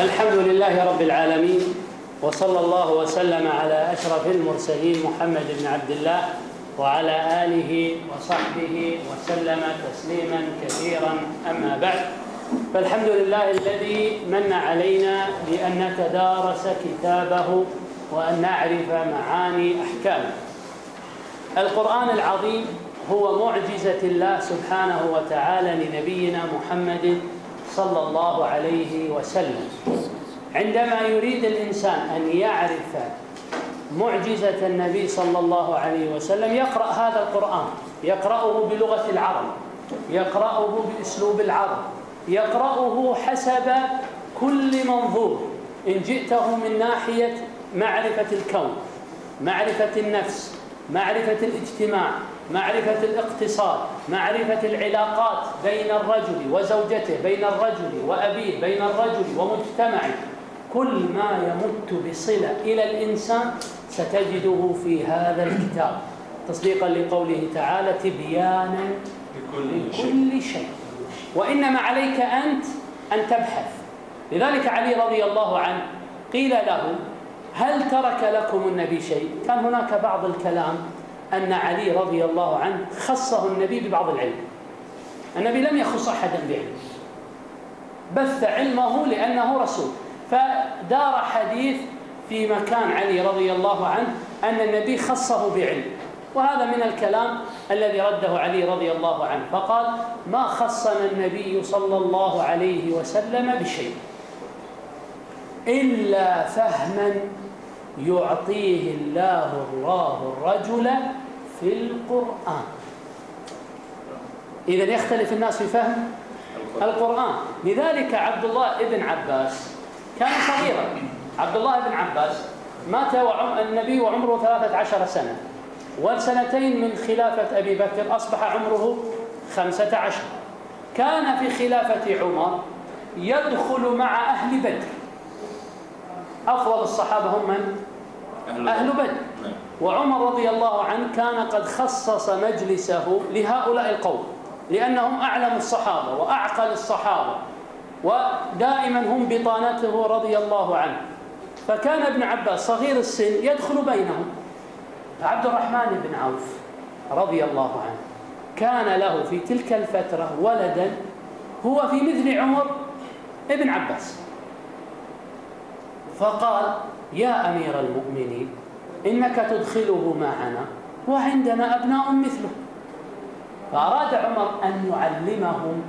الحمد لله رب العالمين، وصلى الله وسلم على أشرف المرسلين محمد بن عبد الله وعلى آله وصحبه وسلم تسليما كثيرا. أما بعد، فالحمد لله الذي من علينا بأن نتدارس كتابه وأن نعرف معاني أحكامه. القرآن العظيم هو معجزة الله سبحانه وتعالى لنبينا محمد صلى الله عليه وسلم. عندما يريد الإنسان أن يعرف معجزة النبي صلى الله عليه وسلم يقرأ هذا القرآن، يقرأه بلغة العرب، يقرأه بأسلوب العرب، يقرأه حسب كل منظور. إن جئته من ناحية معرفة الكون، معرفة النفس، معرفة الاجتماع، معرفة الاقتصاد، معرفة العلاقات بين الرجل وزوجته، بين الرجل وأبيه، بين الرجل ومجتمعه، كل ما يمت بصلة إلى الإنسان ستجده في هذا الكتاب، تصديقا لقوله تعالى: تبيانا لكل شيء. وإنما عليك أنت أن تبحث. لذلك علي رضي الله عنه قيل له: هل ترك لكم النبي شيء؟ كان هناك بعض الكلام أن علي رضي الله عنه خصه النبي ببعض العلم. النبي لم يخص أحدا بعلم، بث علمه لأنه رسول. فدار حديث في مكان علي رضي الله عنه أن النبي خصه بعلم، وهذا من الكلام الذي رده علي رضي الله عنه، فقال: ما خصنا النبي صلى الله عليه وسلم بشيء إلا فهما يعطيه الله الرجل في القرآن. إذن يختلف الناس في فهم القرآن. لذلك عبد الله بن عباس كان صغيرا. عبد الله بن عباس مات النبي وعمره 13 سنة، وسنتين من خلافة أبي بكر أصبح عمره 15. كان في خلافة عمر يدخل مع أهل بدر. أفضل الصحابة هم من؟ أهل بدر. وعمر رضي الله عنه كان قد خصص مجلسه لهؤلاء القوم، لأنهم أعلم الصحابة وأعقل الصحابة، ودائما هم بطانته رضي الله عنه. فكان ابن عباس صغير السن يدخل بينهم. عبد الرحمن بن عوف رضي الله عنه كان له في تلك الفترة ولدا هو في مثل عمر ابن عباس، فقال: يا أمير المؤمنين، إنك تدخله معنا وعندنا أبناء مثله. فأراد عمر أن يعلمهم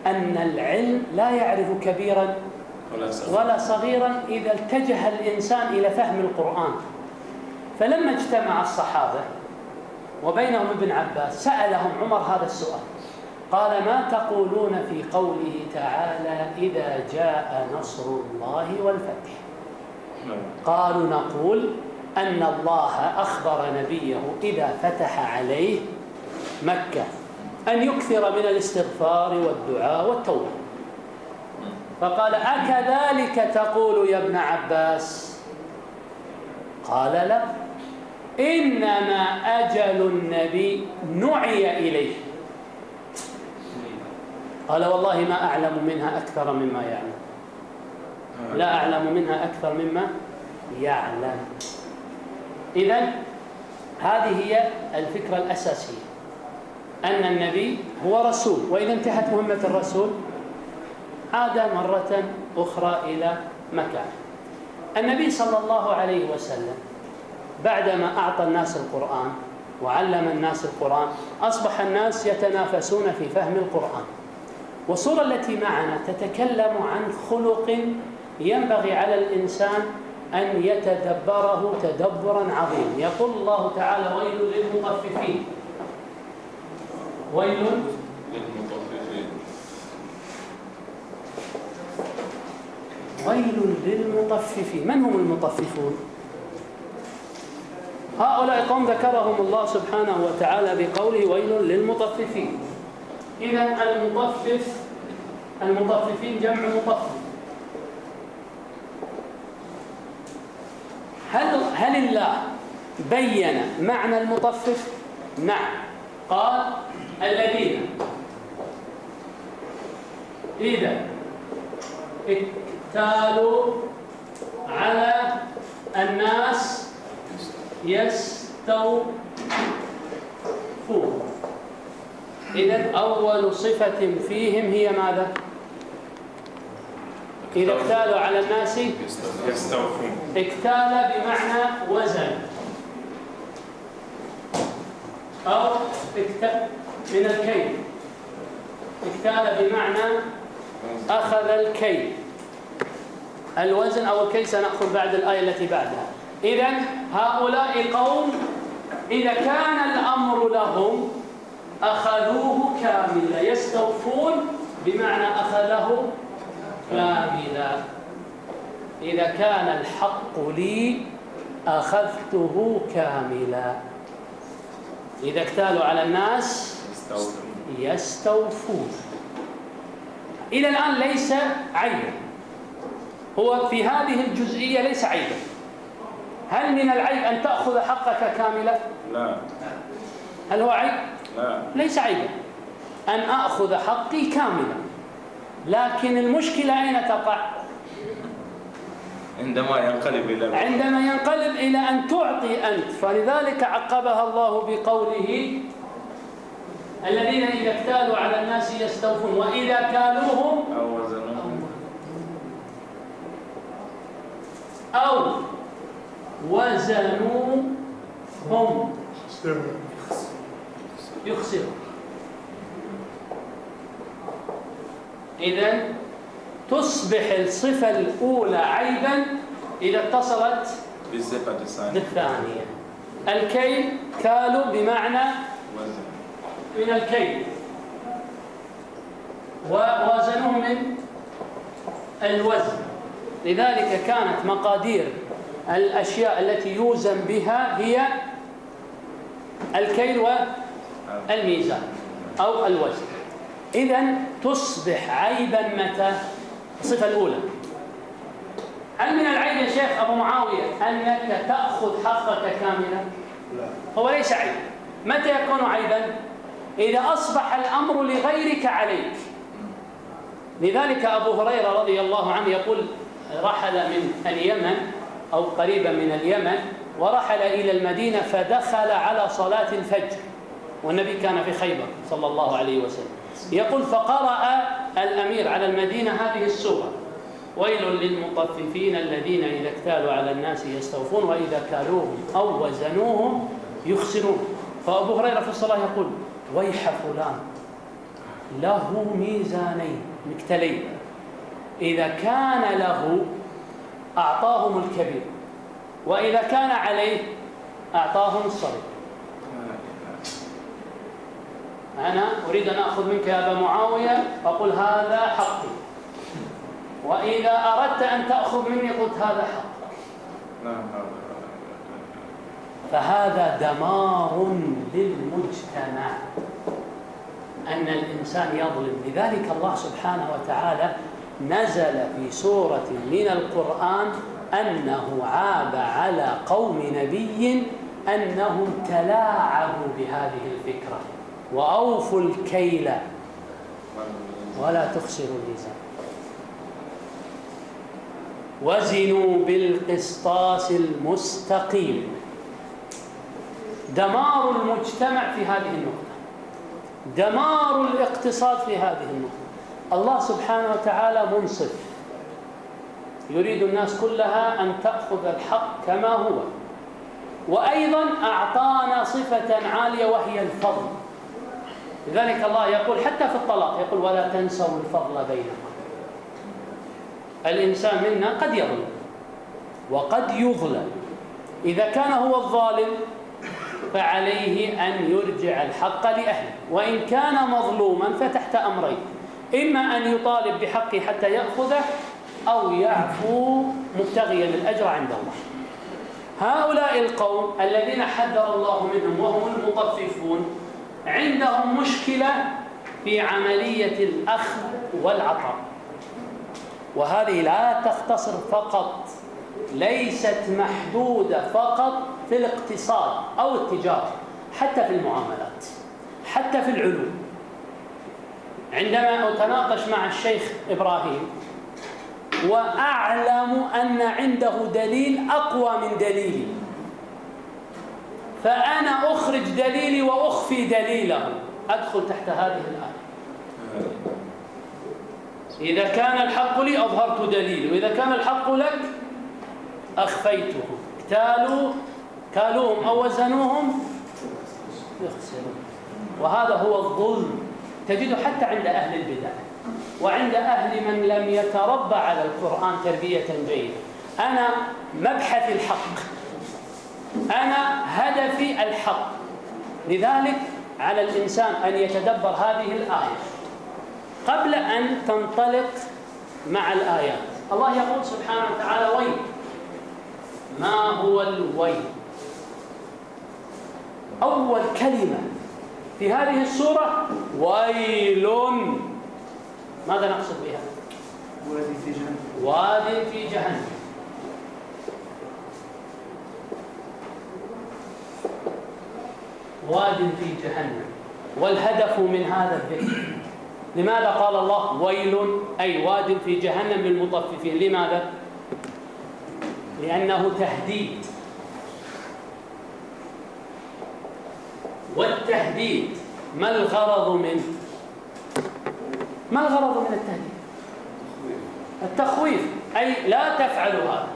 أن العلم لا يعرف كبيرا ولا صغيرا إذا اتجه الإنسان إلى فهم القرآن. فلما اجتمع الصحابة وبينهم ابن عباس سألهم عمر هذا السؤال، قال: ما تقولون في قوله تعالى: إذا جاء نصر الله والفتح؟ قالوا: نقول أن الله أخبر نبيه إذا فتح عليه مكة أن يكثر من الاستغفار والدعاء والتوبة. فقال: أكذلك تقول يا ابن عباس؟ قال: لا، إنما أجل النبي نعي إليه. قال: والله ما أعلم منها أكثر مما يعلم، لا أعلم منها أكثر مما يعلم. إذن هذه هي الفكرة الأساسية، أن النبي هو رسول، وإذا انتهت مهمة الرسول عاد مرة أخرى إلى مكان. النبي صلى الله عليه وسلم بعدما أعطى الناس القرآن وعلم الناس القرآن أصبح الناس يتنافسون في فهم القرآن. والصورة التي معنا تتكلم عن خلق ينبغي على الإنسان أن يتدبره تدبرا عظيما. يقول الله تعالى: ويل للمطففين. ويل للمطففين. ويل للمطففين. من هم المطففون؟ هؤلاء قوم ذكرهم الله سبحانه وتعالى بقوله: ويل للمطففين. إذن المطففين جمع مطفف. هل الله بين معنى المطفف؟ نعم، قال: الذين إذا اكتالوا على الناس يستوفون. إذن أول صفة فيهم هي ماذا؟ إذا اكتالوا على الناس يستوفون. اكتال بمعنى وزن، أو من الكيل. اكتال بمعنى أخذ الكيل، الوزن أو الكيل سنأخذ بعد الآية التي بعدها. إذن هؤلاء قوم إذا كان الأمر لهم أخذوه كاملا. يستوفون بمعنى أخذه كاملا. إذا كان الحق لي أخذته كاملا. إذا اكتالوا على الناس يستوفون. إلى الآن ليس عيبا، هو في هذه الجزئية ليس عيبا. هل من العيب أن تأخذ حقك كاملا؟ لا. هل هو عيب؟ لا. ليس عيبا أن أخذ حقي كاملا، لكن المشكلة أين تقع؟ عندما ينقلب إلى أن تعطي أنت. فلذلك عقبها الله بقوله الذين إذا اكتالوا على الناس يستوفون وإذا كالوهم أو وزنوهم يخسرون. إذن تصبح الصفة الأولى عيبا إذا اتصلت بالثانية. الكيل كالوا بمعنى من الكيل، ووزنوه من الوزن. لذلك كانت مقادير الأشياء التي يوزن بها هي الكيل والميزان أو الوزن. إذن تصبح عيبا متى؟ الصفة الأولى. هل من العيب يا شيخ أبو معاوية أنك تأخذ حقك كاملا؟ لا، هو ليس عيب. متى يكون عيبا؟ إذا أصبح الأمر لغيرك عليك. لذلك أبو هريرة رضي الله عنه يقول رحل من اليمن أو قريبا من اليمن ورحل إلى المدينة، فدخل على صلاة الفجر والنبي كان في خيبر صلى الله عليه وسلم. يقول فقرأ الأمير على المدينة هذه السورة: ويل للمطففين الذين إذا اكتالوا على الناس يستوفون وإذا كالوهم أو وزنوهم يخسرون. فأبو هريرة في الصلاة يقول: ويح فلان له ميزانين مكتلين، إذا كان له أعطاهم الكبير وإذا كان عليه أعطاهم الصغير. أنا أريد أن أخذ منك يا أبا معاوية أقول هذا حقي، وإذا أردت أن تأخذ مني قلت هذا حقك. فهذا دمار للمجتمع أن الإنسان يظلم. لذلك الله سبحانه وتعالى نزل في سورة من القرآن أنه عاب على قوم نبي أنهم تلاعبوا بهذه الفكرة: وأوفوا الكيل ولا تخسروا الميزان وزنوا بالقسطاس المستقيم. دمار المجتمع في هذه النقطة، دمار الاقتصاد في هذه النقطة. الله سبحانه وتعالى منصف، يريد الناس كلها أن تأخذ الحق كما هو، وأيضا أعطانا صفة عالية وهي الفضل. لذلك الله يقول حتى في الطلاق يقول: ولا تنسوا الفضل بينكم. الإنسان منا قد يظلم وقد يظلم. إذا كان هو الظالم فعليه أن يرجع الحق لأهله، وإن كان مظلوما فتحت أمرين: إما أن يطالب بحقه حتى يأخذه، أو يعفو مبتغيا الأجر عند الله. هؤلاء القوم الذين حذر الله منهم وهم المطففون عندهم مشكلة في عملية الأخذ والعطاء، وهذه لا تختصر فقط، ليست محدودة فقط في الاقتصاد أو التجارة، حتى في المعاملات، حتى في العلوم. عندما أتناقش مع الشيخ إبراهيم وأعلم أن عنده دليل أقوى من دليلي، فأنا أخرج دليلي وأخفي دليله، أدخل تحت هذه الآية. إذا كان الحق لي أظهرت دليلي، وإذا كان الحق لك أخفيته. كالوهم أو وزنوهم يخسرون. وهذا هو الظلم، تجده حتى عند أهل البدع وعند أهل من لم يتربى على القرآن تربية جيدة. أنا مبحث الحق، أنا هدفي الحق. لذلك على الإنسان أن يتدبر هذه الآية قبل أن تنطلق مع الآيات. الله يقول سبحانه وتعالى: ويل. ما هو الويل؟ أول كلمة في هذه السورة ويل. ماذا نقصد بها؟ وادي في جهنم. واد في جهنم. واد في جهنم. والهدف من هذا الذكر، لماذا قال الله ويل أي واد في جهنم للمطففين؟ لماذا؟ لأنه تهديد، والتهديد ما الغرض منه؟ ما الغرض من التهديد؟ التخويف، أي لا تفعلوا هذا.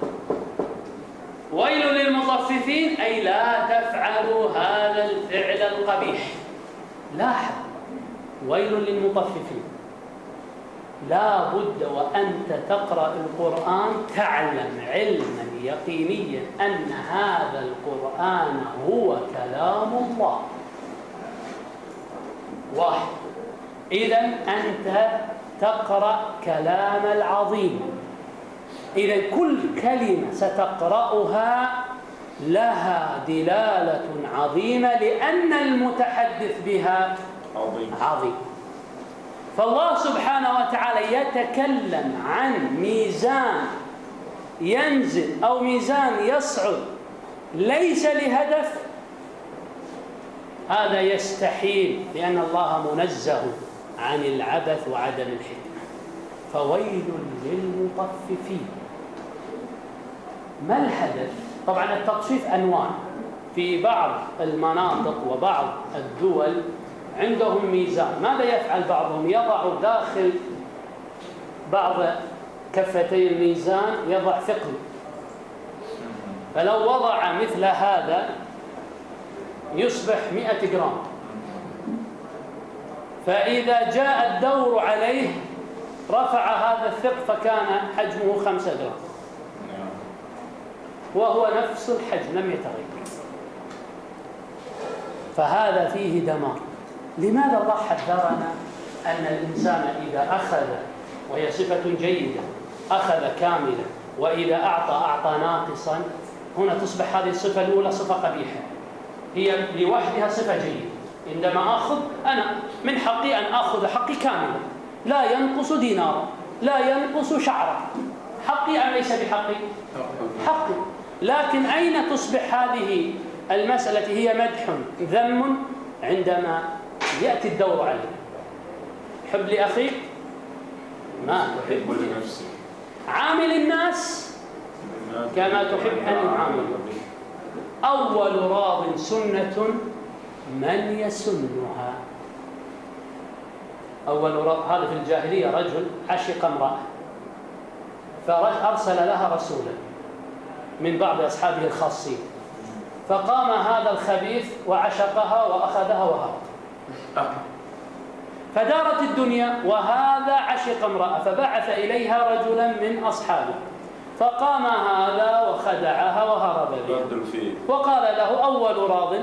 ويل للمطففين أي لا تفعلوا هذا الفعل القبيح. لاحظ، ويل للمطففين. لا بد وأنت تقرأ القرآن تعلم علما يقينيا أن هذا القرآن هو كلام الله. واحد، إذن أنت تقرأ كلام العظيم. إذن كل كلمة ستقرأها لها دلالة عظيمة لأن المتحدث بها عظيم. فالله سبحانه وتعالى يتكلم عن ميزان ينزل أو ميزان يصعد ليس لهدف، هذا يستحيل، لأن الله منزه عن العبث وعدم الحكمة. فويل للمطففين. ما الهدف؟ طبعا التطفيف أنواع. في بعض المناطق وبعض الدول عندهم ميزان. ماذا يفعل بعضهم؟ يضع داخل بعض كفتي الميزان يضع ثقل، فلو وضع مثل هذا يصبح 100 جرام، فإذا جاء الدور عليه رفع هذا الثقل فكان حجمه 5 جرام، وهو نفس الحجم لم يتغير. فهذا فيه دمار. لماذا الله حذرنا أن الإنسان إذا أخذ، وهي صفة جيدة، أخذ كاملا، وإذا أعطى ناقصا؟ هنا تصبح هذه الصفة الأولى صفة قبيحة، هي لوحدها صفة جيدة. عندما أخذ أنا من حقي أن أخذ حقي كاملا، لا ينقص دينارا، لا ينقص شعرا. حقي أم ليس بحقي؟ حقي. لكن أين تصبح هذه المسألة هي مدح ذم عندما يأتي الدور عليه؟ حب لأخيك ما تحب لنفسك، عامل الناس كما تحب أن يعاملوا. أول راض سنة من يسنها. أول راض، هذا في الجاهلية رجل عشق امرأة فأرسل لها رسولا من بعض أصحابه الخاصين، فقام هذا الخبيث وعشقها وأخذها وهرب، فدارت الدنيا وهذا عشق امرأة، فبعث إليها رجلا من أصحابه، فقام هذا وخدعها وهرب بها، وقال له أول راض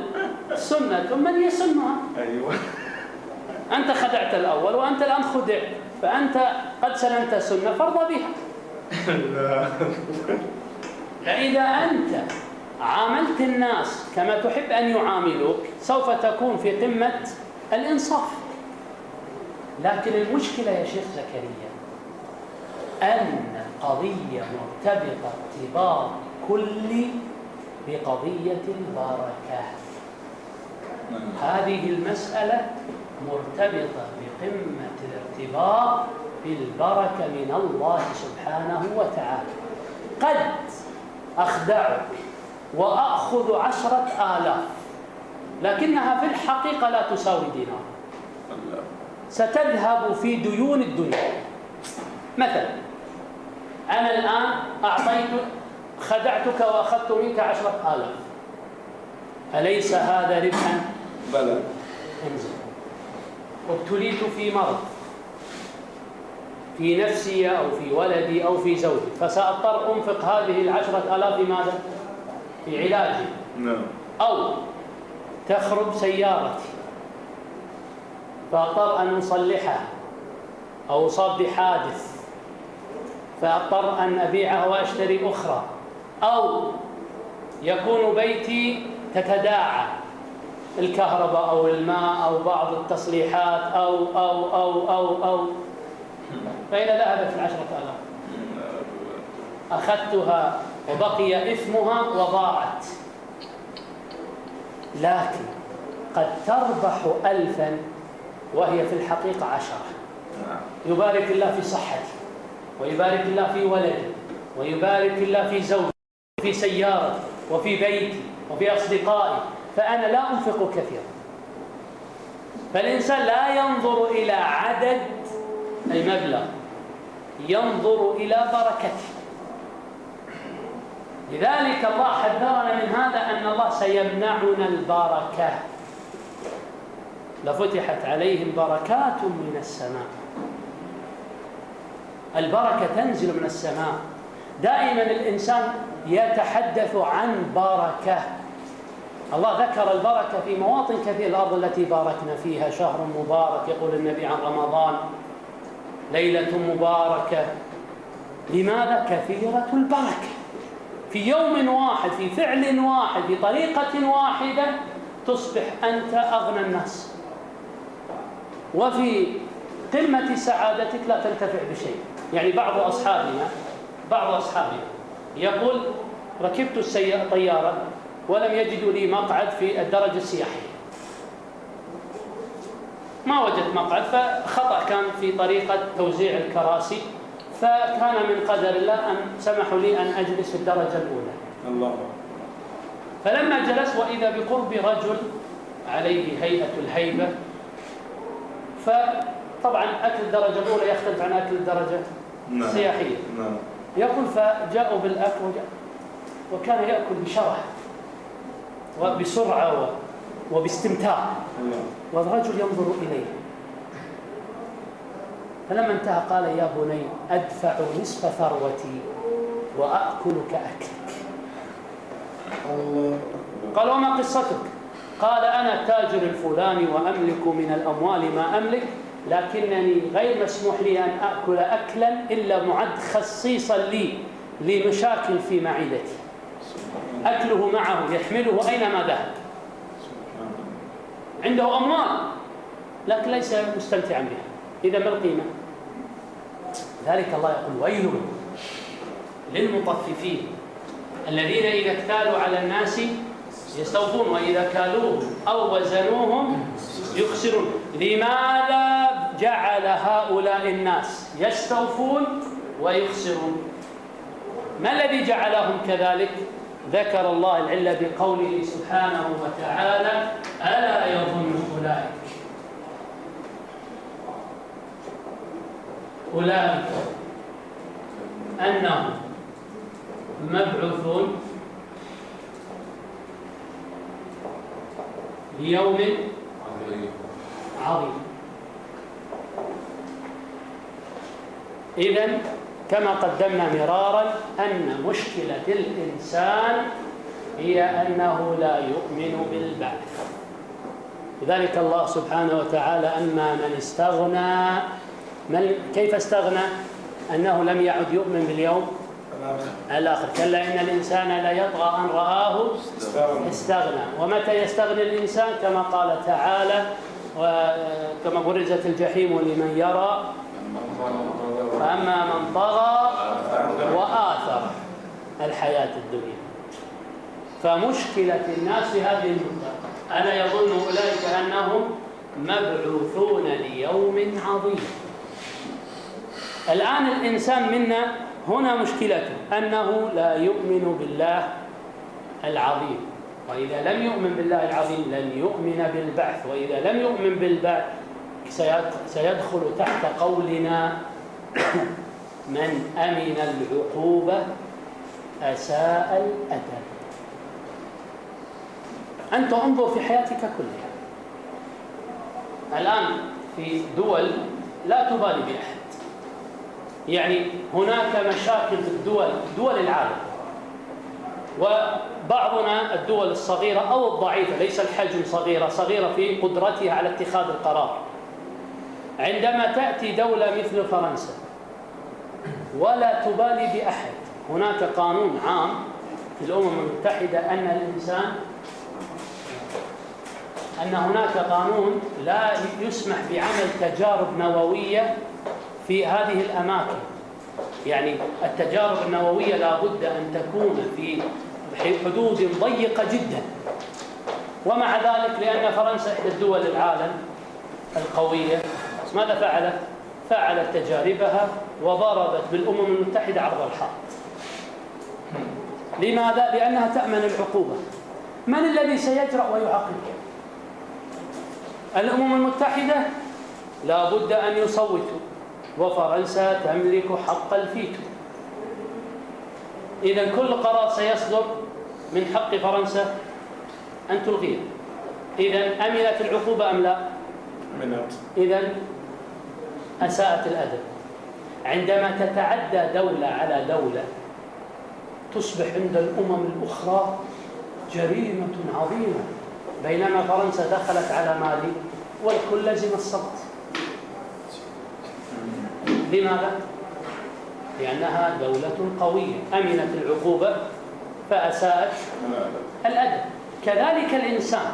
سنة من يسنها. أيوة. أنت خدعت الأول وأنت الآن خدعت، فأنت قد سننت سنة فارضى بها. فإذا أنت عاملت الناس كما تحب أن يعاملوك سوف تكون في قمة الإنصاف. لكن المشكلة يا شيخ زكريا أن القضية مرتبطة ارتباط كلي بقضية البركة. هذه المسألة مرتبطة بقمة الارتباط بالبركة من الله سبحانه وتعالى. قد أخدعك وأخذ 10,000 لكنها في الحقيقة لا تساوي دينار، ستذهب في ديون الدنيا. مثلا أنا الآن خدعتك وأخذت منك 10,000، أليس هذا ربحا؟ بلى. انزل. ابتليت في مرض في نفسي أو في ولدي أو في زوجي، فسأضطر أنفق هذه 10,000 في ماذا؟ في علاجي. نعم. أو تخرب سيارتي فأضطر أن أصلحها، أو أصاب بحادث فأضطر أن أبيعها وأشتري أخرى، أو يكون بيتي تتداعى الكهرباء أو الماء أو بعض التصليحات أو فإن ذهبت 10,000 أخذتها وبقي إثمها وضاعت. لكن قد تربح 1000 وهي في الحقيقة 10. يبارك الله في صحتي، ويبارك الله في ولدي، ويبارك الله في زوجي، وفي سيارتي، وفي بيتي، وفي أصدقائي، فأنا لا أنفق كثيرا. فالإنسان لا ينظر إلى عدد المبلغ، ينظر إلى بركته. لذلك الله حذرنا من هذا، أن الله سيمنعنا البركة. لفتحت عليهم بركات من السماء. البركة تنزل من السماء. دائما الإنسان يتحدث عن بركة. الله ذكر البركة في مواطن كثيرة. الأرض التي باركنا فيها شهر مبارك، يقول النبي عن رمضان ليلة مباركة. لماذا؟ كثيرة البركة. في يوم واحد، في فعل واحد، في طريقة واحدة تصبح أنت أغنى الناس، وفي قمة سعادتك لا تنتفع بشيء. يعني بعض أصحابنا يقول ركبت طيارة ولم يجدوا لي مقعد في الدرجة السياحية، ما وجدت مقعد، فخطأ كان في طريقة توزيع الكراسي، فكان من قدر الله أن سمحوا لي أن أجلس في الدرجة الأولى. الله. فلما جلست وإذا بقرب رجل عليه هيئة الهيبة، فطبعا أكل الدرجة الأولى يختلف عن أكل الدرجة السياحية. يقول فجاءوا بالأكل وكان يأكل بشرح وبسرعة وباستمتاع، والرجل ينظر إليه. فلما انتهى قال يا بني أدفع نصف ثروتي وأأكل كأكلك. قال وما قصتك؟ قال أنا التاجر الفلاني وأملك من الأموال ما أملك، لكنني غير مسموح لي أن أأكل أكلا إلا معد خصيصا لي لمشاكل في معدتي، أكله معه يحمله أينما ذهب. عنده أموال لكن ليس مستمتعا بها. إذا ما القيمة؟ ذلك الله يقول ويل للمطففين الذين إذا اكتالوا على الناس يستوفون وإذا كالوهم أو وزنوهم يخسرون. لماذا جعل هؤلاء الناس يستوفون ويخسرون؟ ما الذي جعلهم كذلك؟ ذكر الله العلة بقوله سبحانه وتعالى ألا يظن أولئك أنهم مبعوثون ليوم عظيم. إذن كما قدمنا مرارا أن مشكلة الإنسان هي أنه لا يؤمن بالبعث. لذلك الله سبحانه وتعالى أما من استغنى، كيف استغنى؟ أنه لم يعد يؤمن باليوم الآخر. كلا إن الإنسان لا يطغى أن رآه استغنى. ومتى يستغني الإنسان؟ كما قال تعالى وكما برزت الجحيم لمن يرى فأما من طغى وآثر الحياة الدنيا. فمشكلة الناس في هذه النقطة ألا يظن أولئك أنهم مبعوثون ليوم عظيم. الآن الإنسان منا هنا مشكلته أنه لا يؤمن بالله العظيم، وإذا لم يؤمن بالله العظيم لن يؤمن بالبعث، وإذا لم يؤمن بالبعث سيدخل تحت قولنا من أمن العقوبة أساء الأدب. أنت انظر في حياتك كلها الآن في دول لا تبالي بأحد، يعني هناك مشاكل في دول العالم، وبعضنا الدول الصغيرة أو الضعيفة ليس الحجم صغيرة في قدرتها على اتخاذ القرار. عندما تأتي دولة مثل فرنسا ولا تبالي بأحد، هناك قانون عام في الأمم المتحدة أن هناك قانون لا يسمح بعمل تجارب نووية في هذه الأماكن، يعني التجارب النووية لا بد أن تكون في حدود ضيقة جدا. ومع ذلك لأن فرنسا إحدى الدول العالم القوية ماذا فعلت؟ فعلت تجاربها وضربت بالأمم المتحدة عرض الحائط. لماذا؟ لأنها تأمن العقوبة. من الذي سيجرأ ويعاقب؟ الأمم المتحدة لا بد أن يصوتوا، وفرنسا تملك حق الفيتو. إذن كل قرار سيصدر من حق فرنسا أن تلغيه. إذن أمنت العقوبة أم لا؟ إذن أساءت الأدب. عندما تتعدى دولة على دولة تصبح عند الأمم الأخرى جريمة عظيمة، بينما فرنسا دخلت على مالي والكل لزم الصمت. لماذا؟ لأنها دولة قوية أمنت العقوبة فأساءت الأدب. كذلك الإنسان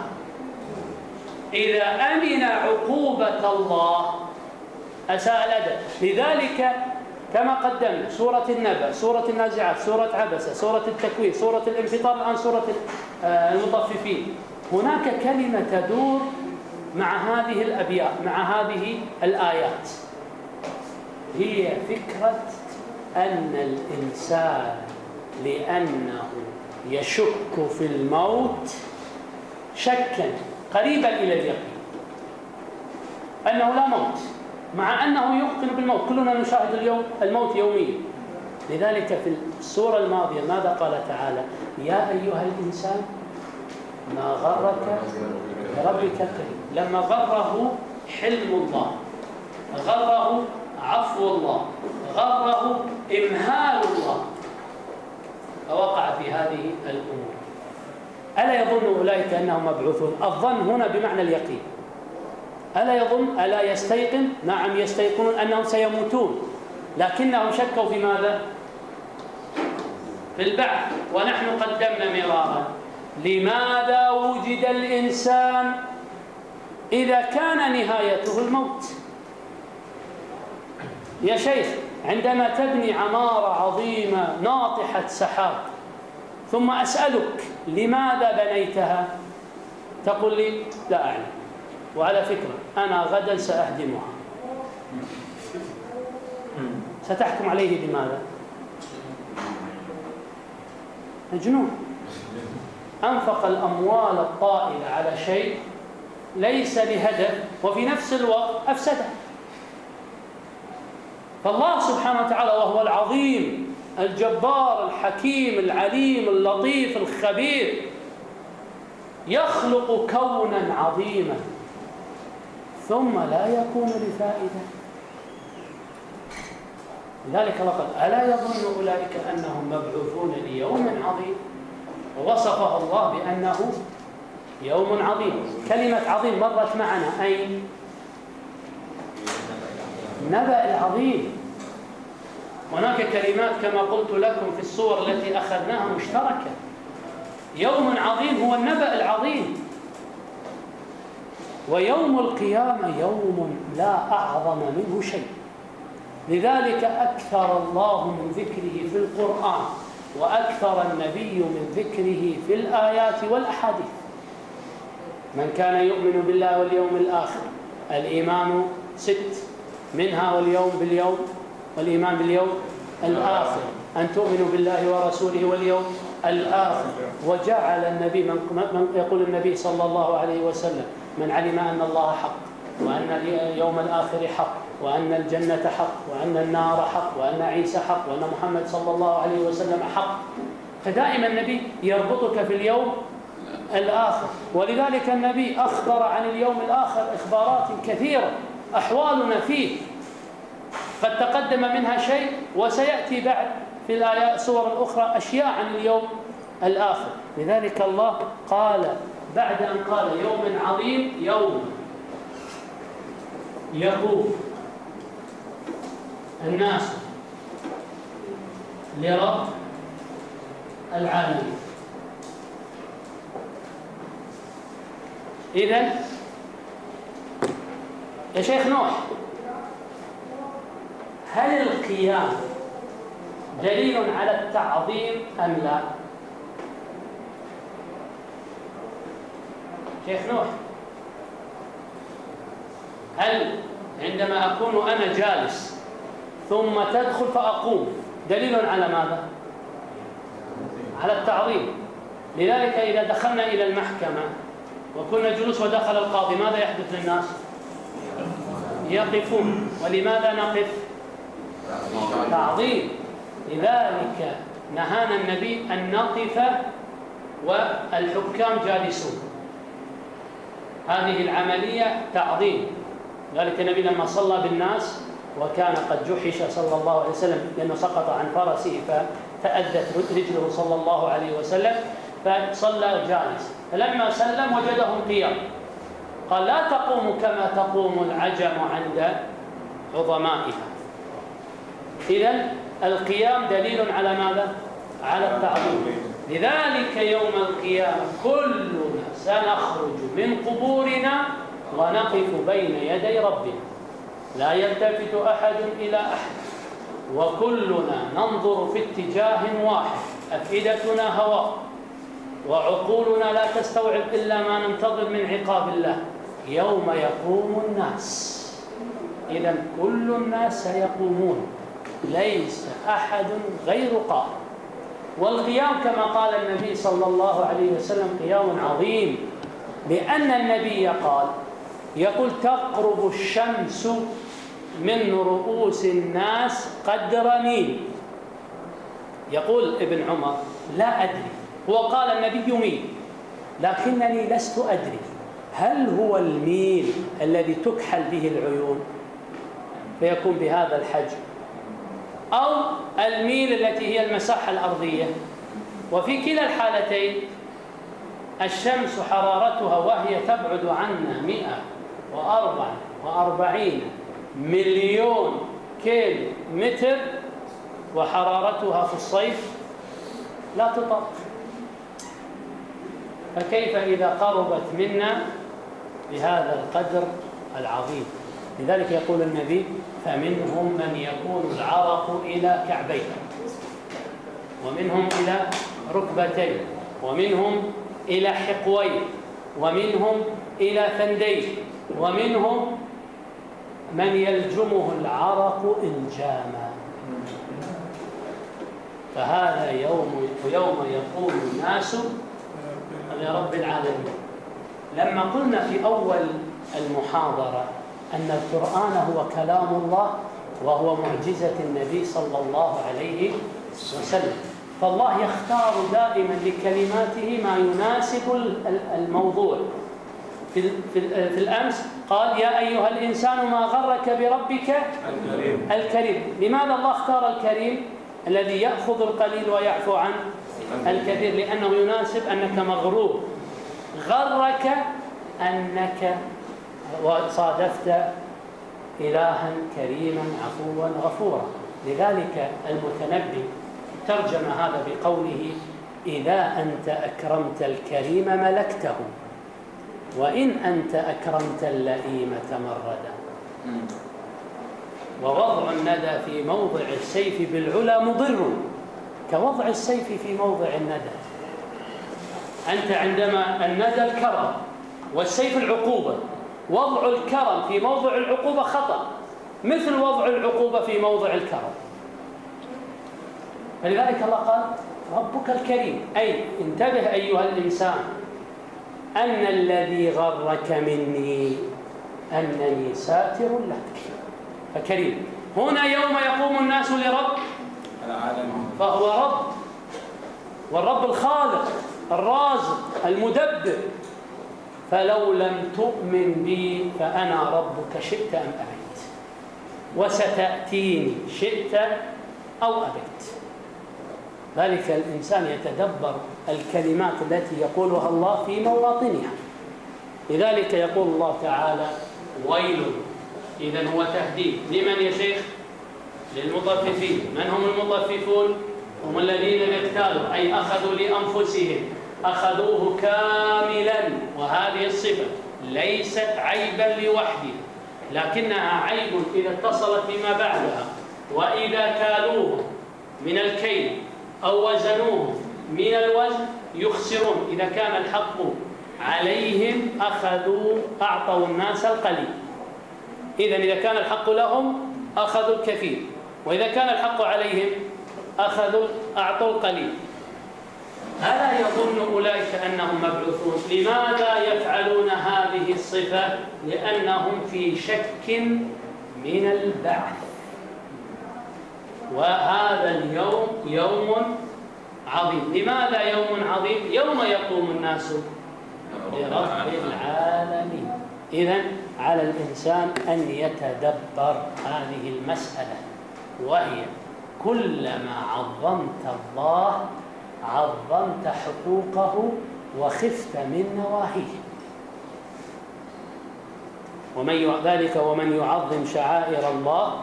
إذا أمن عقوبة الله أساء الأدب. لذلك كما قدمنا سورة النبأ، سورة النازعات، سورة عبسة، سورة التكوير، سورة الانفطار، الآن سورة المطففين، هناك كلمة تدور مع هذه الأبيات، مع هذه الآيات، هي فكرة أن الإنسان لأنه يشك في الموت شكا قريبا إلى اليقين أنه لا موت، مع أنه يوقن بالموت. كلنا نشاهد اليوم الموت يوميا. لذلك في السورة الماضية ماذا قال تعالى؟ يا أيها الإنسان ما غرك بربك الكريم. لما غره حلم الله، غره عفو الله، غره إمهال الله، فوقع في هذه الأمور. ألا يظن أولئك أنهم مبعوثون؟ الظن هنا بمعنى اليقين. ألا يظن؟ ألا يستيقن؟ نعم يستيقنون أنهم سيموتون، لكنهم شكوا في ماذا؟ في البعث. ونحن قدمنا مرارا لماذا وجد الإنسان إذا كان نهايته الموت؟ يا شيخ، عندما تبني عمارة عظيمة ناطحة سحاب ثم أسألك لماذا بنيتها، تقول لي لا أعلم، وعلى فكرة أنا غدا سأهدمها. ستحكم عليه بماذا؟ مجنون. أنفق الأموال الطائلة على شيء ليس لهدف وفي نفس الوقت أفسده. فالله سبحانه وتعالى وهو العظيم الجبار الحكيم العليم اللطيف الخبير يخلق كونا عظيما ثم لا يكون بفائدة. لذلك لقد ألا يظن أولئك أنهم مبعوثون ليوم عظيم، ووصفه الله بأنه يوم عظيم. كلمة عظيم مرت معنا أين؟ نبأ العظيم. هناك كلمات كما قلت لكم في الصور التي أخذناها مشتركة. يوم عظيم هو النبأ العظيم، ويوم القيامة يوم لا أعظم منه شيء. لذلك أكثر الله من ذكره في القرآن وأكثر النبي من ذكره في الآيات والأحاديث. من كان يؤمن بالله واليوم الآخر، الإيمان 6 منها واليوم باليوم والإيمان باليوم الآخر، أن تؤمنوا بالله ورسوله واليوم الآخر. وجعل النبي من يقول النبي صلى الله عليه وسلم: من علم أن الله حق، وأن اليوم الآخر حق، وأن الجنة حق، وأن النار حق، وأن عيسى حق، وأن محمد صلى الله عليه وسلم حق. فدائما النبي يربطك في اليوم الآخر. ولذلك النبي أخبر عن اليوم الآخر إخبارات كثيرة أحوالنا فيه قد تقدم منها شيء، وسيأتي بعد في الآيات سور الأخرى أشياء عن اليوم الآخر. لذلك الله قال بعد أن قال يوم عظيم: يوم يقوم الناس لرب العالمين. إذن يا شيخ نوح، هل القيام دليل على التعظيم أم لا؟ شيخ نوح، هل عندما أكون أنا جالس ثم تدخل فأقوم دليل على ماذا؟ على التعظيم. لذلك إذا دخلنا إلى المحكمة وكنا جلوس ودخل القاضي، ماذا يحدث للناس؟ يقفون. ولماذا نقف؟ تعظيم. لذلك نهانا النبي أن نقف والحكام جالسون. هذه العملية تعظيم. ذلك النبي لما صلى بالناس وكان قد جحش صلى الله عليه وسلم لأنه سقط عن فرسه فتأذت رجله صلى الله عليه وسلم، فصلى جالس. فلما سلم وجدهم قيام، قال: لا تقوم كما تقوم العجم عند عظمائها. إذن القيام دليل على ماذا؟ على التعظيم. لذلك يوم القيامة كلنا سنخرج من قبورنا ونقف بين يدي ربنا، لا يلتفت أحد إلى أحد، وكلنا ننظر في اتجاه واحد، أفئدتنا هواء وعقولنا لا تستوعب إلا ما ننتظر من عقاب الله يوم يقوم الناس. إذن كل الناس سيقومون، ليس أحد غير قائم. والقيام كما قال النبي صلى الله عليه وسلم قيام عظيم، لأن النبي يقول: تقرب الشمس من رؤوس الناس قدر ميل. يقول ابن عمر: لا أدري، هو قال النبي ميل، لكنني لست أدري هل هو الميل الذي تكحل به العيون فيكون بهذا الحجم، أو الميل التي هي المساحة الأرضية. وفي كلا الحالتين الشمس حرارتها وهي تبعد عنا 144 مليون كيلو متر، وحرارتها في الصيف لا تطاق، فكيف إذا قربت منا بهذا القدر العظيم؟ لذلك يقول النبي: فمنهم من يكون العرق إلى كعبيه، ومنهم إلى ركبتيه، ومنهم إلى حقويه، ومنهم إلى فنديه، ومنهم من يلجمه العرق إلجاما. فهذا يوم يقوم الناس لرب العالمين. لما قلنا في أول المحاضرة أن القرآن هو كلام الله وهو معجزة النبي صلى الله عليه وسلم، فالله يختار دائما لكلماته ما يناسب الموضوع. في الأمس قال: يا أيها الإنسان ما غرك بربك الكريم. لماذا الله اختار الكريم الذي يأخذ القليل ويعفو عن الكثير؟ لأنه يناسب أنك مغرور، غرك أنك وصادفت إلها كريما عفوا غفورا. لذلك المتنبي ترجم هذا بقوله: إذا أنت أكرمت الكريم ملكته، وإن أنت أكرمت اللئيم تمردا. ووضع الندى في موضع السيف بالعلا مضر كوضع السيف في موضع الندى. أنت عندما الندى الكرم والسيف العقوبة، وضع الكرم في موضع العقوبة خطأ، مثل وضع العقوبة في موضع الكرم. فلذلك الله قال ربك الكريم، أي انتبه أيها الإنسان أن الذي غرك مني أنني ساتر لك، فكريم. هنا يوم يقوم الناس لرب العالمين، فهو رب، والرب الخالق الرازق المدبر. فلو لم تؤمن بي فأنا ربك شئت أم أبيت، وستأتيني شئت أو أبيت. ذلك الإنسان يتدبر الكلمات التي يقولها الله في مواطنها. لذلك يقول الله تعالى ويل، إذن هو تهديد لمن يا شيخ؟ للمطففين. من هم المطففون؟ هم الذين اكتالوا، أي أخذوا لأنفسهم، أخذوه كاملا. وهذه الصفة ليست عيبا لوحده، لكنها عيب إذا اتصلت بما بعدها. وإذا كالوه من الكيل أو وزنوه من الوزن يخسرون. إذا كان الحق عليهم أعطوا الناس القليل. إذا كان الحق لهم أخذوا الكثير، وإذا كان الحق عليهم أعطوا القليل. ألا يظن أولئك أنهم مبعوثون؟ لماذا يفعلون هذه الصفة؟ لأنهم في شك من البعث. وهذا اليوم يوم عظيم. لماذا يوم عظيم؟ يوم يقوم الناس لرب العالمين. إذن على الإنسان أن يتدبر هذه المسألة، وهي كلما عظمت الله عظمت حقوقه وخفت من نواهيه. ومن يعظم شعائر الله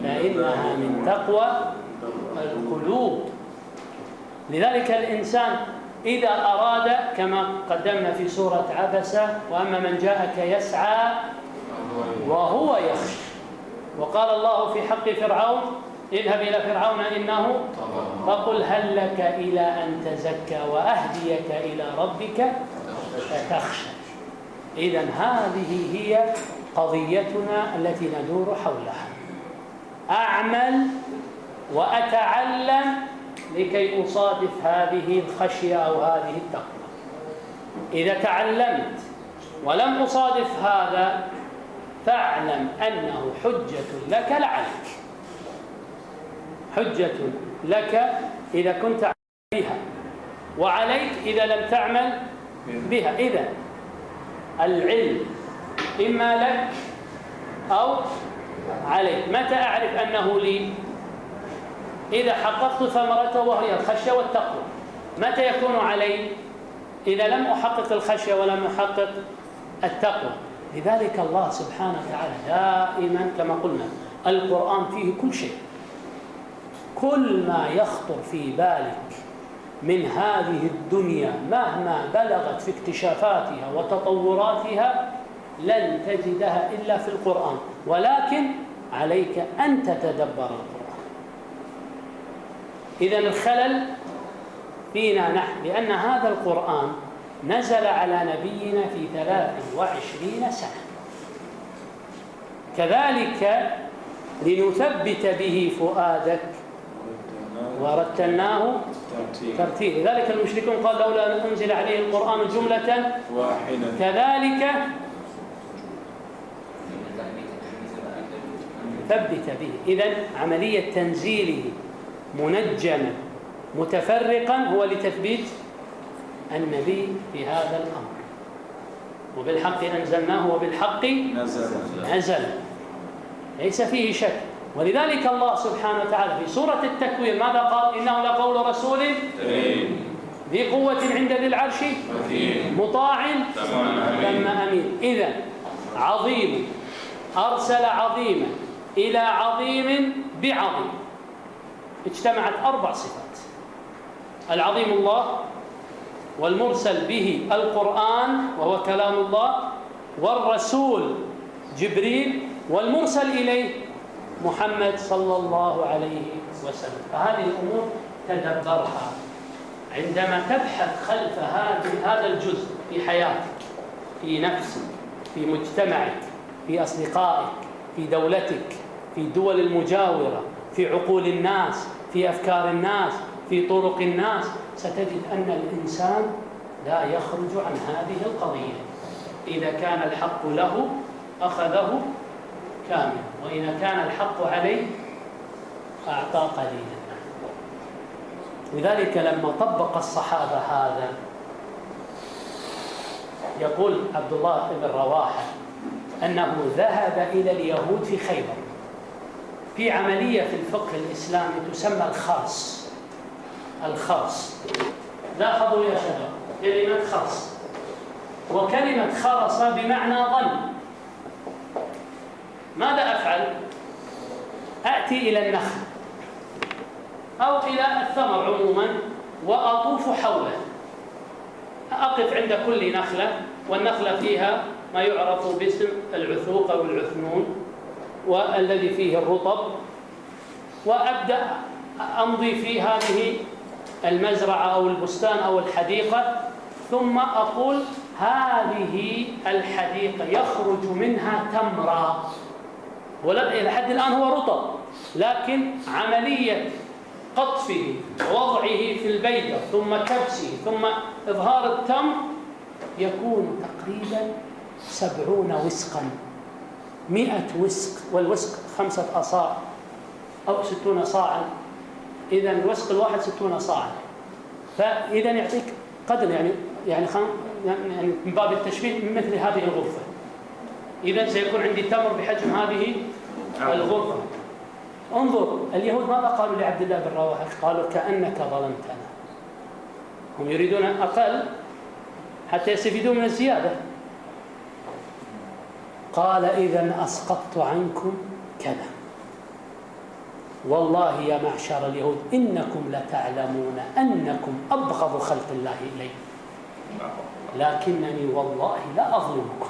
فإنها من تقوى القلوب. لذلك الإنسان إذا أراد، كما قدمنا في سورة عبسة، وأما من جاءك يسعى وهو يخشى. وقال الله في حق فرعون اذهب إلى فرعون إنه فقل هل لك إلى أن تزكى وأهديك إلى ربك فتخشى. إذن هذه هي قضيتنا التي ندور حولها. أعمل وأتعلم لكي أصادف هذه الخشية أو هذه التقوى. إذا تعلمت ولم أصادف هذا فاعلم أنه حجة لك لعليك، حجة لك إذا كنت بها، وعليك إذا لم تعمل بها. إذا العلم إما لك أو عليك. متى أعرف أنه لي؟ إذا حققت ثمرته وهي الخشية والتقوى. متى يكون علي؟ إذا لم أحقق الخشية ولم أحقق التقوى. لذلك الله سبحانه وتعالى دائما كما قلنا القرآن فيه كل شيء. كل ما يخطر في بالك من هذه الدنيا مهما بلغت في اكتشافاتها وتطوراتها لن تجدها إلا في القرآن، ولكن عليك أن تتدبر القرآن. إذن الخلل فينا نحن، لأن هذا القرآن نزل على نبينا في 23 سنة. كذلك لنثبت به فؤادك ورتلناه ترتيلا. لذلك المشركون قال لولا أنزل عليه القرآن جملة واحدة. كذلك ثبت به. إذن عملية تنزيله منجما متفرقا هو لتثبيت النبي في هذا الأمر. وبالحق أنزلناه وبالحق نزل، ليس فيه شك. ولذلك الله سبحانه وتعالى في سورة التكوير ماذا قال؟ إنه لقول رسول ذي قوة عند ذي العرش مطاع ثم أمين. إذن عظيم أرسل عظيما إلى عظيم بعظيم، اجتمعت 4 صفات: العظيم الله، والمرسل به القرآن وهو كلام الله، والرسول جبريل، والمرسل إليه محمد صلى الله عليه وسلم. فهذه الأمور تدبرها عندما تبحث خلف هذا الجزء في حياتك، في نفسك، في مجتمعك، في أصدقائك، في دولتك، في دول المجاورة، في عقول الناس، في أفكار الناس، في طرق الناس، ستجد أن الإنسان لا يخرج عن هذه القضية. إذا كان الحق له أخذه كامل، وإذا كان الحق عليه أعطى قليلا. لذلك لما طبق الصحابة هذا، يقول عبد الله بن رواحة أنه ذهب إلى اليهود في خيبر في عملية في الفقه الإسلامي تسمى الخرص. الخرص، لاحظوا يا شباب كلمة خرص، وكلمة خرص بمعنى ظن. ماذا أفعل؟ أأتي إلى النخل أو إلى الثمر عموما وأطوف حوله، أقف عند كل نخلة، والنخلة فيها ما يعرف باسم العثوق أو العثنون والذي فيه الرطب، وأبدأ أمضي في هذه المزرعة أو البستان أو الحديقة، ثم أقول هذه الحديقة يخرج منها تمرة، إلى حد الآن هو رطب، لكن عملية قطفه ووضعه في البيضة ثم كبسه ثم إظهار التمر يكون تقريبا 70 وسقا، 100 وسق، والوسق 5 أصاع أو 60 صاعا. إذا الوسق الواحد 60 صاعا، فإذا يعطيك قدر يعني من باب التشبيه مثل هذه الغرفة. إذا سيكون عندي تمر بحجم هذه الغرفة. انظر اليهود ماذا قالوا لعبد الله بن رواحة؟ قالوا كأنك ظلمتنا. هم يريدون أقل حتى يستفيدون من الزيادة. قال إذن أسقطت عنكم كذا. والله يا معشر اليهود إنكم لتعلمون أنكم أبغض خلق الله إلي، لكنني والله لا أظلمكم.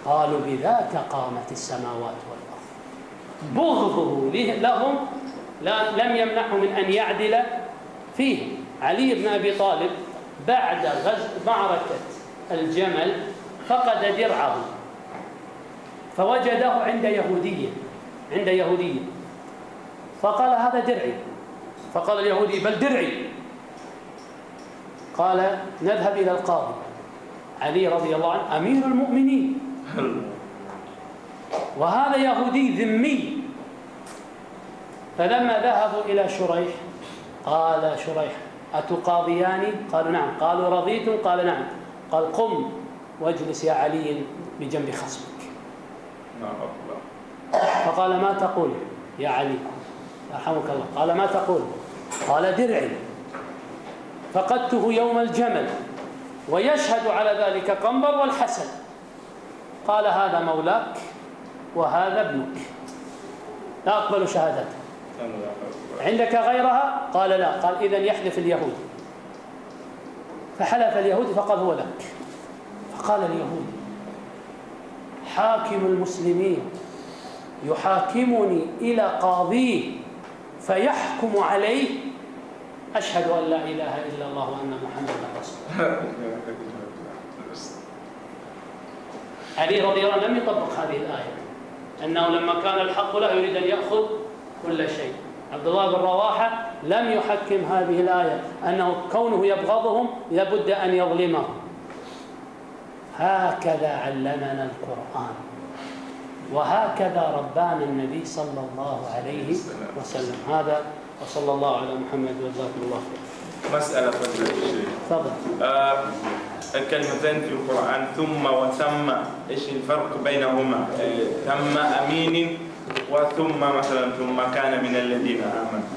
قالوا بذاك قامت السماوات والأرض. بغضه لهم لم يمنعه من أن يعدل فيه. علي بن أبي طالب بعد معركة الجمل فقد درعه، فوجده عند يهودي فقال هذا درعي، فقال اليهودي بل درعي. قال نذهب إلى القاضي. علي رضي الله عنه أمير المؤمنين، وهذا يهودي ذمي. فلما ذهبوا إلى شريح قال شريح أتقاضياني؟ قالوا نعم. قالوا رضيتم؟ قال نعم. قال قم واجلس يا علي بجنب خصمك. فقال ما تقول يا علي؟ رحمك الله. قال ما تقول؟ قال درعي فقدته يوم الجمل ويشهد على ذلك قنبر والحسن. قال هذا مولاك وهذا ابنك، لا أقبل شهادته. عندك غيرها؟ قال لا. قال إذن يحلف اليهود. فحلف اليهود فقال هو لك. فقال اليهود حاكم المسلمين يحاكمني إلى قاضيه فيحكم عليه، أشهد أن لا إله إلا الله وأن محمدا رسول الله. علي رضي الله عنه لم يطبق هذه الآية، أنه لما كان الحق له يريد أن يأخذ كل شيء. عبد الله بن رواحة لم يحكم هذه الآية، أنه كونه يبغضهم لابد أن يظلمهم. هكذا علمنا القرآن، وهكذا ربانا النبي صلى الله عليه وسلم. هذا وصلى الله على محمد وجزاكم الله خير. مسألة فضيلة الشيخ. تفضل. الكلمتين في القرآن ثم وثم، ايش الفرق بينهما؟ ثم أمين وثم مثلا ثم كان من الذين آمنوا.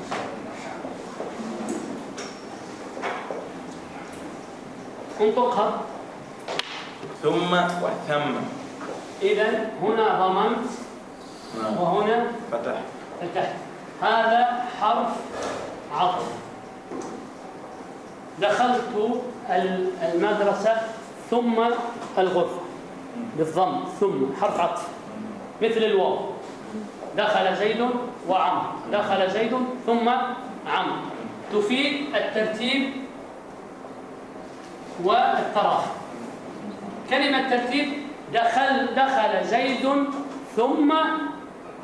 انطقها. ثم وثم. إذن هنا ضممت وهنا فتحت. هذا حرف عطف. دخلت المدرسة ثم الغرفة بالضم، ثم حرف عطف مثل الواو. دخل زيد وعمر، دخل زيد ثم عمر، تفيد الترتيب والتراخي. كلمة ترتيب دخل زيد ثم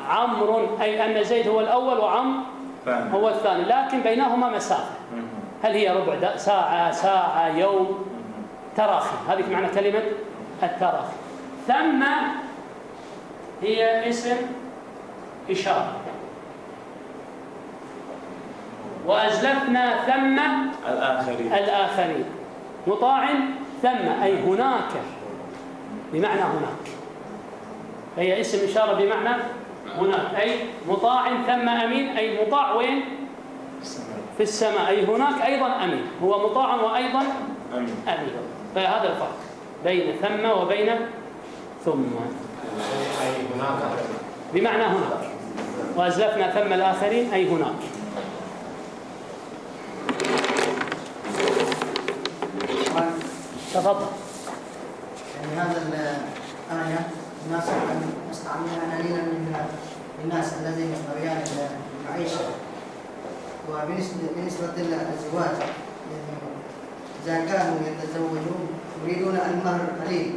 عمرو، أي أن زيد هو الأول وعمرو هو الثاني، لكن بينهما مسافة. هل هي ربع ساعة، ساعة، يوم؟ تراخي، هذه معنى كلمة التراخي. ثم هي اسم إشارة. وأزلفنا ثم الآخرين. مطاع ثم أي هناك، بمعنى هناك، هي اسم إشارة بمعنى هناك، أي مطاع ثم أمين، أي مطاع وين؟ في السماء، أي هناك أيضا أمين، هو مطاع وأيضا أمين. فهذا الفرق بين ثم وبين ثم. بمعنى هناك. وأزلفنا ثم الآخرين أي هناك. تفضل. يعني هذا الآية الناس مستعملها أنانيا من الناس الذين يشتريان المعيشة. وبالنسبة للزواج يعني إذا كانوا يتزوجون يريدون المهر قليل،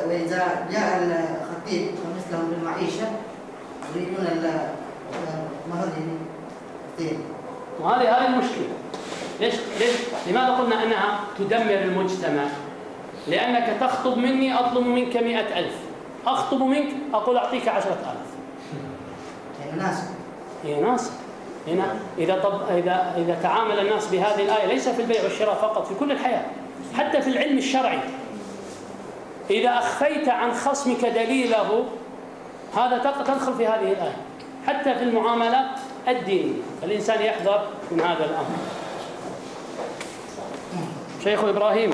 وإذا جاء الخطيب ومثلهم بالمعيشة يريدون المهر كثير. وهذه المشكلة. ليش؟ لماذا قلنا أنها تدمر المجتمع؟ لأنك تخطب مني أطلب منك 100,000، أخطب منك أقول أعطيك 10,000. يناسب. هنا إذا تعامل الناس بهذه الآية ليس في البيع والشراء فقط، في كل الحياة، حتى في العلم الشرعي. إذا أخفيت عن خصمك دليله هذا تدخل في هذه الآية. حتى في المعاملات الدينية الإنسان يحذر من هذا الأمر. شيخ إبراهيم.